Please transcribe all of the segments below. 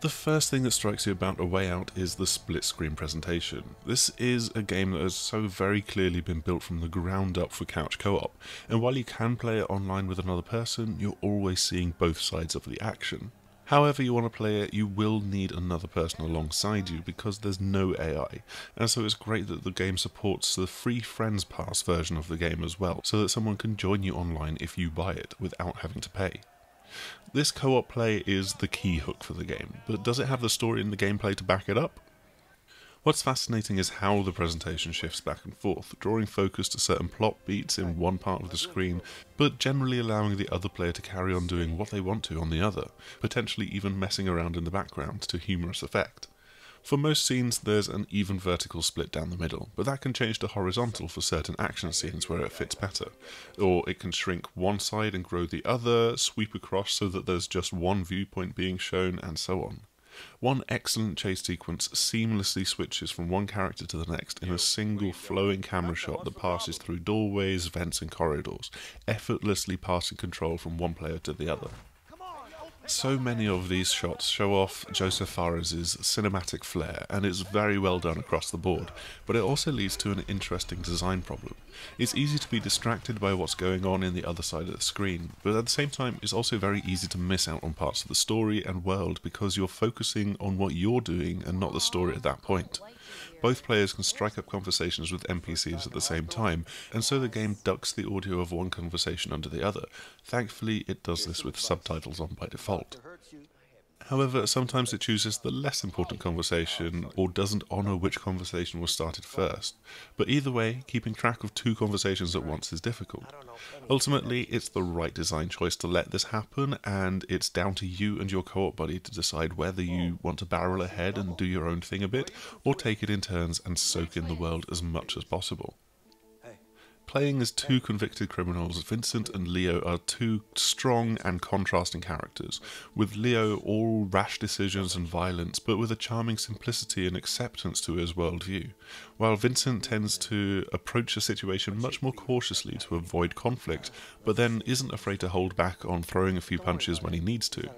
The first thing that strikes you about A Way Out is the split-screen presentation. This is a game that has so very clearly been built from the ground up for couch co-op, and while you can play it online with another person, you're always seeing both sides of the action. However you want to play it, you will need another person alongside you because there's no AI, and so it's great that the game supports the free Friends Pass version of the game as well, so that someone can join you online if you buy it without having to pay. This co-op play is the key hook for the game, but does it have the story and the gameplay to back it up? What's fascinating is how the presentation shifts back and forth, drawing focus to certain plot beats in one part of the screen, but generally allowing the other player to carry on doing what they want to on the other, potentially even messing around in the background to humorous effect. For most scenes there's an even vertical split down the middle, but that can change to horizontal for certain action scenes where it fits better, or it can shrink one side and grow the other, sweep across so that there's just one viewpoint being shown, and so on. One excellent chase sequence seamlessly switches from one character to the next in a single flowing camera shot that passes through doorways, vents and corridors, effortlessly passing control from one player to the other. So many of these shots show off Joseph Fares' cinematic flair, and it's very well done across the board, but it also leads to an interesting design problem. It's easy to be distracted by what's going on in the other side of the screen, but at the same time it's also very easy to miss out on parts of the story and world because you're focusing on what you're doing and not the story at that point. Both players can strike up conversations with NPCs at the same time, and so the game ducks the audio of one conversation under the other. Thankfully, it does this with subtitles on by default. However, sometimes it chooses the less important conversation, or doesn't honour which conversation was started first. But either way, keeping track of two conversations at once is difficult. Ultimately, it's the right design choice to let this happen, and it's down to you and your co-op buddy to decide whether you want to barrel ahead and do your own thing a bit, or take it in turns and soak in the world as much as possible. Playing as two convicted criminals, Vincent and Leo are two strong and contrasting characters, with Leo all rash decisions and violence, but with a charming simplicity and acceptance to his worldview, while Vincent tends to approach a situation much more cautiously to avoid conflict, but then isn't afraid to hold back on throwing a few punches when he needs to.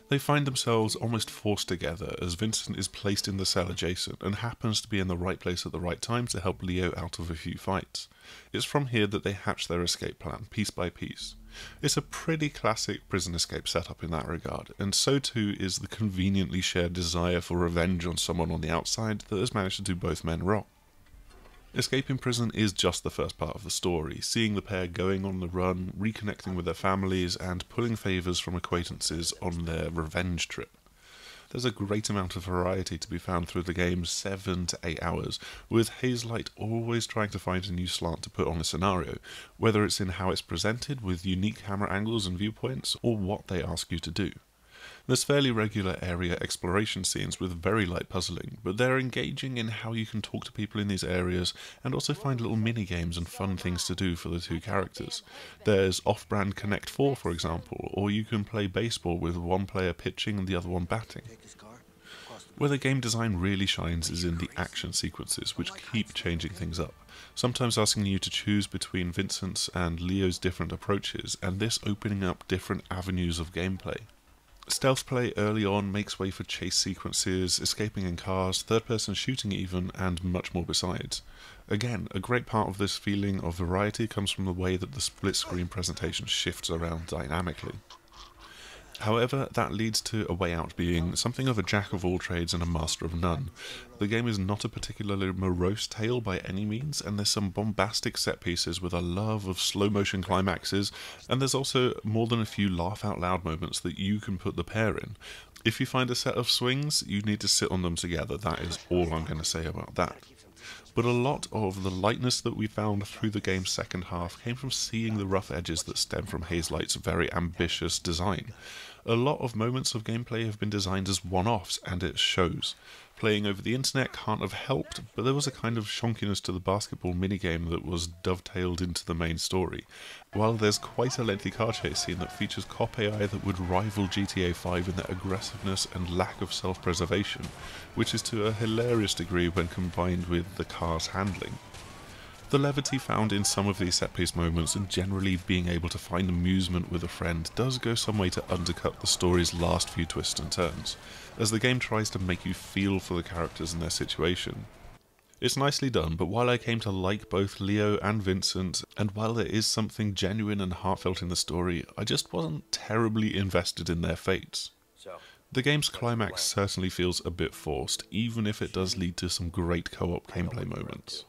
They find themselves almost forced together as Vincent is placed in the cell adjacent and happens to be in the right place at the right time to help Leo out of a few fights. It's from here that they hatch their escape plan, piece by piece. It's a pretty classic prison escape setup in that regard, and so too is the conveniently shared desire for revenge on someone on the outside that has managed to do both men wrong. Escaping prison is just the first part of the story, seeing the pair going on the run, reconnecting with their families, and pulling favours from acquaintances on their revenge trip. There's a great amount of variety to be found through the game's 7 to 8 hours, with Hazelight always trying to find a new slant to put on a scenario, whether it's in how it's presented with unique camera angles and viewpoints, or what they ask you to do. There's fairly regular area exploration scenes with very light puzzling, but they're engaging in how you can talk to people in these areas and also find little mini-games and fun things to do for the two characters. There's off-brand Connect 4 for example, or you can play baseball with one player pitching and the other one batting. Where the game design really shines is in the action sequences, which keep changing things up, sometimes asking you to choose between Vincent's and Leo's different approaches, and this opening up different avenues of gameplay. Stealth play early on makes way for chase sequences, escaping in cars, third-person shooting even, and much more besides. Again, a great part of this feeling of variety comes from the way that the split-screen presentation shifts around dynamically. However, that leads to A Way Out being something of a jack of all trades and a master of none. The game is not a particularly morose tale by any means, and there's some bombastic set pieces with a love of slow motion climaxes, and there's also more than a few laugh out loud moments that you can put the pair in. If you find a set of swings, you need to sit on them together, that is all I'm going to say about that. But a lot of the lightness that we found through the game's second half came from seeing the rough edges that stem from Hazelight's very ambitious design. A lot of moments of gameplay have been designed as one-offs, and it shows. Playing over the internet can't have helped, but there was a kind of shonkiness to the basketball minigame that was dovetailed into the main story, while there's quite a lengthy car chase scene that features cop AI that would rival GTA 5 in their aggressiveness and lack of self-preservation, which is to a hilarious degree when combined with the car's handling. The levity found in some of these set-piece moments and generally being able to find amusement with a friend does go some way to undercut the story's last few twists and turns, as the game tries to make you feel for the characters and their situation. It's nicely done, but while I came to like both Leo and Vincent, and while there is something genuine and heartfelt in the story, I just wasn't terribly invested in their fates. The game's climax certainly feels a bit forced, even if it does lead to some great co-op gameplay moments.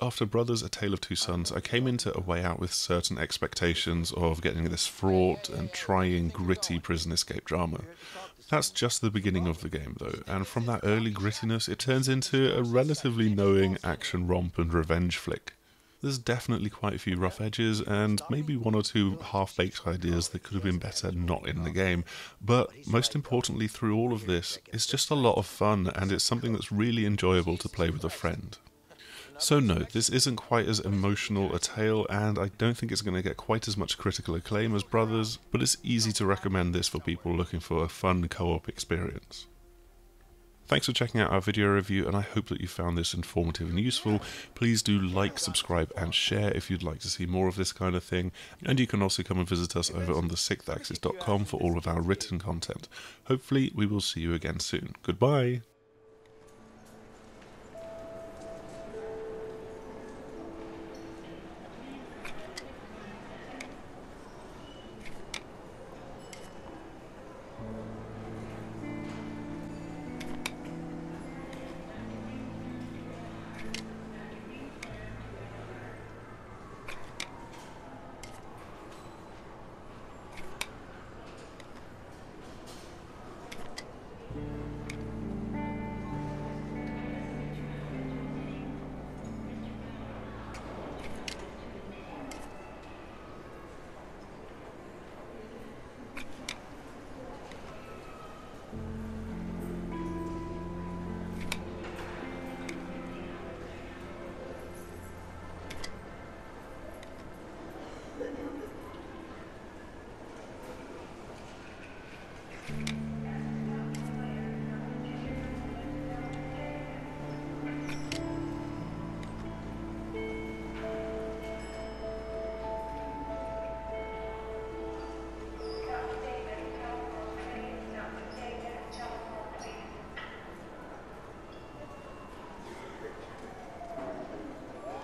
After Brothers: A Tale of Two Sons, I came into A Way Out with certain expectations of getting this fraught and trying gritty prison escape drama. That's just the beginning of the game though, and from that early grittiness it turns into a relatively knowing action romp and revenge flick. There's definitely quite a few rough edges and maybe one or two half-baked ideas that could have been better not in the game, but most importantly through all of this, it's just a lot of fun and it's something that's really enjoyable to play with a friend. So no, this isn't quite as emotional a tale, and I don't think it's going to get quite as much critical acclaim as Brothers, but it's easy to recommend this for people looking for a fun co-op experience. Thanks for checking out our video review, and I hope that you found this informative and useful. Please do like, subscribe and share if you'd like to see more of this kind of thing, and you can also come and visit us over on thesixthaxis.com for all of our written content. Hopefully we will see you again soon. Goodbye!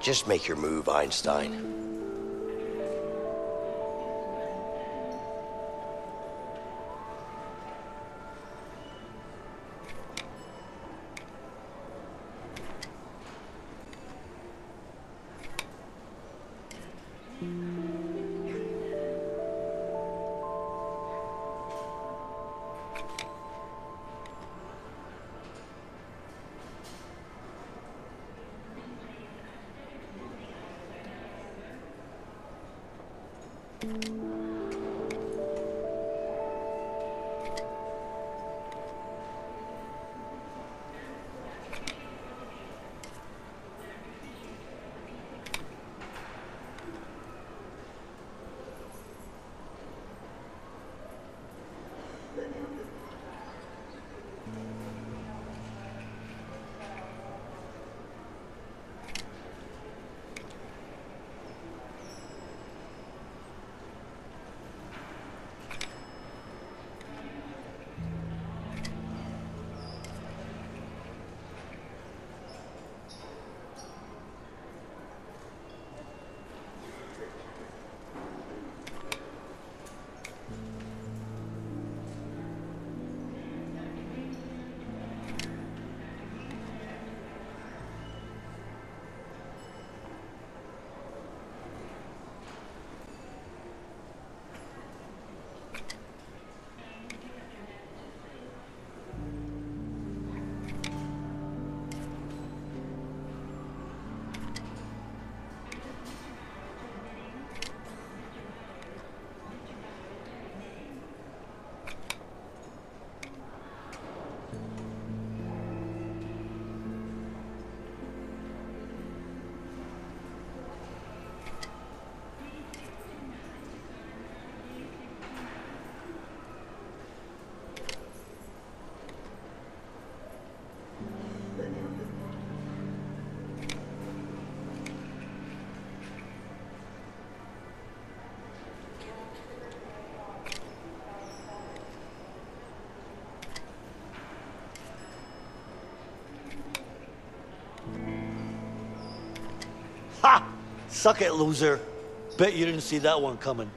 Just make your move, Einstein. Ha! Suck it, loser. Bet you didn't see that one coming.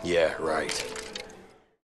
Yeah, right.